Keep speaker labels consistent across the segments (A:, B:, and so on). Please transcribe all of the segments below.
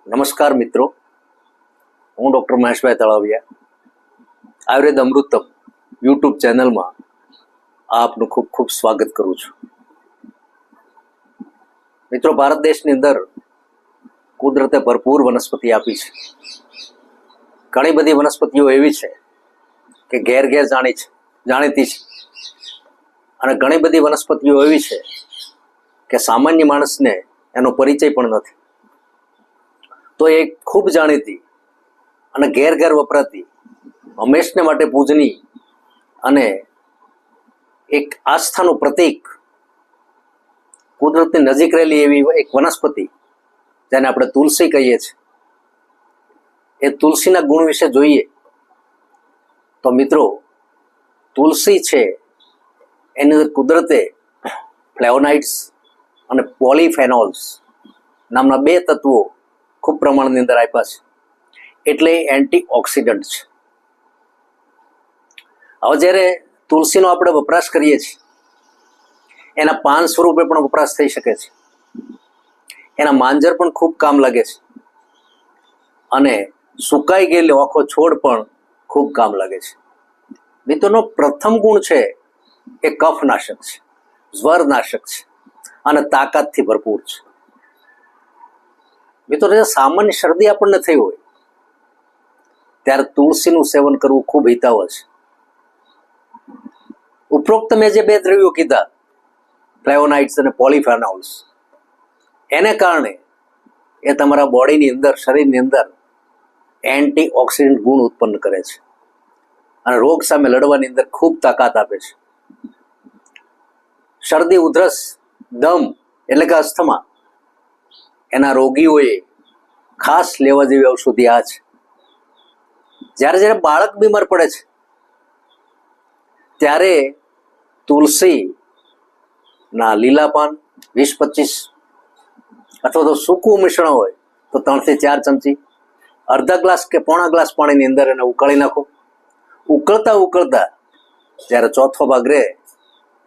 A: નમસ્કાર મિત્રો, હું ડૉક્ટર મહેશભાઈ તળાવિયા આયુર્વેદ અમૃતમ યુટ્યુબ ચેનલમાં આપનું ખૂબ ખૂબ સ્વાગત કરું છું. મિત્રો, ભારત દેશની અંદર કુદરતે ભરપૂર વનસ્પતિ આપી છે. ઘણી બધી વનસ્પતિઓ એવી છે કે ઘેર ઘેર જાણીતી છે, અને ઘણી બધી વનસ્પતિઓ એવી છે કે સામાન્ય માણસને એનો પરિચય પણ નથી. તો એ ખૂબ જાણીતી અને ઘેર ઘેર વપરાતી, હંમેશને માટે પૂજની અને એક આસ્થાનું પ્રતીક, કુદરતની નજીક રહેલી એવી એક વનસ્પતિ જેને આપણે તુલસી કહીએ છીએ. એ તુલસીના ગુણ વિશે જોઈએ તો મિત્રો, તુલસી છે એની અંદર કુદરતે ફ્લેવોનાઇડ્સ અને પોલીફેનોલ્સ નામના બે તત્વો ખૂબ પ્રમાણની અંદર આપ્યા છે, એટલે એન્ટીઓક્સિડન્ટ છે. હવે જ્યારે તુલસીનો આપણે વપરાશ કરીએ છીએ, એના પાન સ્વરૂપે પણ વપરાશ થઈ શકે છે, એના માંજર પણ ખૂબ કામ લાગે છે, અને સુકાઈ ગયેલો આખો છોડ પણ ખૂબ કામ લાગે છે. મિત્રોનો પ્રથમ ગુણ છે એ કફનાશક છે, જ્વરનાશક છે અને તાકાતથી ભરપૂર છે. મિત્રો, સામાન્ય શરદી આપણને થઈ હોય ત્યારે તુલસીનું સેવન કરવું ખૂબ હિતાવહ છે. ઉપરોક્ત મેં જે બે દ્રવ્યો કીધા, ફ્લેવોનાઇડ્સ અને પોલીફેનોલ્સ, એને કારણે એ તમારા બોડીની અંદર, શરીરની અંદર એન્ટીઓક્સિડન્ટ ગુણ ઉત્પન્ન કરે છે અને રોગ સામે લડવાની અંદર ખૂબ તાકાત આપે છે. શરદી, ઉધરસ, દમ એટલે કે અસ્થમા, એના રોગીઓએ ખાસ લેવા જેવી ઔષધિ આ છે. જ્યારે બાળક બીમાર પડે છે ત્યારે તુલસીના લીલા પાન 20-25 અથવા તો સૂકું મિશ્રણ હોય તો 3 થી 4 ચમચી, અડધા ગ્લાસ કે પોણા ગ્લાસ પાણીની અંદર એને ઉકાળી નાખો. ઉકળતા જ્યારે ચોથો ભાગ રહે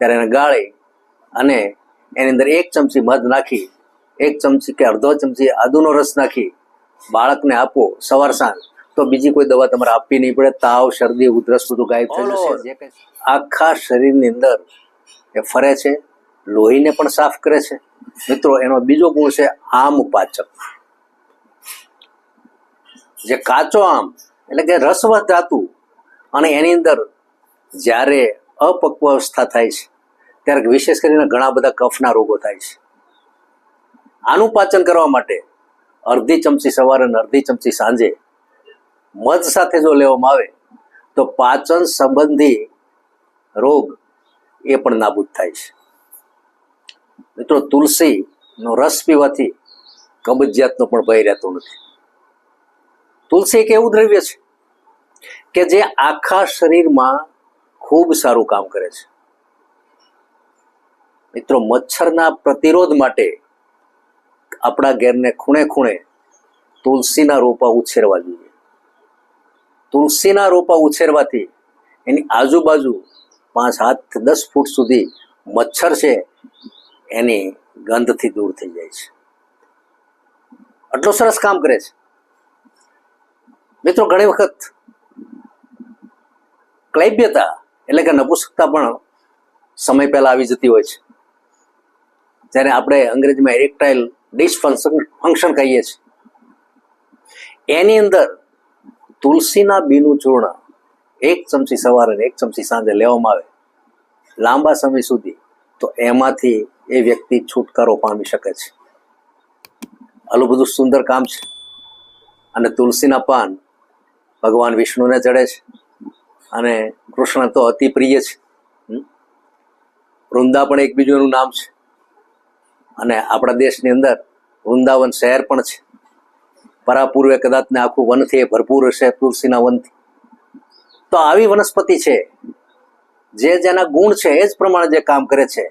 A: ત્યારે એને ગાળી અને એની અંદર 1 ચમચી મધ નાખી, 1 ચમચી કે અડધો ચમચી આદુનો રસ નાખી બાળકને આપો સવાર સાંજ, તો બીજી કોઈ દવા તમારે આપવી નહીં પડે. તાવ, શરદી, ઉધરસ બધું ગાયબ થઈ જશે. આખા શરીરની અંદર એ ફરે છે, લોહીને પણ સાફ કરે છે. મિત્રો, એનો બીજો ગુણ છે આમ પાચક. જે કાચો આમ એટલે કે રસવત ધાતુ, અને એની અંદર જ્યારે અપક્વ અવસ્થા થાય છે ત્યારે વિશેષ કરીને ઘણા બધા કફના રોગો થાય છે. આનું પાચન કરવા માટે અડધી ચમચી સવારે અને અડધી ચમચી સાંજે મધ સાથે જો લેવામાં આવે તો પાચન સંબંધી રોગ એ પણ નાબૂદ થાય છે. મિત્રો, તુલસીનો રસ પીવાથી કબજિયાતનો પણ ભય રહેતો નથી. તુલસી એક એવું દ્રવ્ય છે કે જે આખા શરીરમાં ખૂબ સારું કામ કરે છે. મિત્રો, મચ્છરના પ્રતિરોધ માટે આપણા ઘેરને ખૂણે ખૂણે તુલસીના રોપા ઉછેરવા જોઈએ. તુલસીના રોપા ઉછેરવાથી એની આજુબાજુ 5-10 ફૂટ સુધી મચ્છર છે એની ગંધથી દૂર થઈ જાય છે. આટલું સરસ કામ કરે છે. મિત્રો, ઘણી વખત ક્લૈબ્યતા એટલે કે નપુંસકતા પણ સમય પહેલા આવી જતી હોય છે, જ્યારે આપણે અંગ્રેજીમાં ઇરેક્ટાઇલ ડિસફંક્શન કહીએ છીએ. એની અંદર તુલસીના બીનું ચૂર્ણ 1 ચમચી સવારે અને 1 ચમચી સાંજે લેવામાં આવે લાંબા સમય સુધી, તો એમાંથી એ વ્યક્તિ છુટકારો પામી શકે છે. આટલું બધું સુંદર કામ છે. અને તુલસીના પાન ભગવાન વિષ્ણુને ચડે છે, અને કૃષ્ણ તો અતિ પ્રિય છે. વૃંદા પણ એક બીજું એનું નામ છે, અને આપણા દેશની અંદર વૃંદાવન શહેર પણ છે. પરાપૂર્વે કદાચ ને આખું વનથી એ ભરપૂર હશે, તુલસીના વનથી. તો આવી વનસ્પતિ છે જે જેના ગુણ છે એ જ પ્રમાણે જે કામ કરે છે,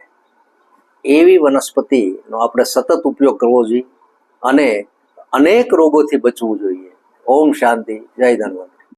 A: એવી વનસ્પતિનો આપણે સતત ઉપયોગ કરવો જોઈએ અને અનેક રોગોથી બચવું જોઈએ. ઓમ શાંતિ. જય ધન્વંતરી.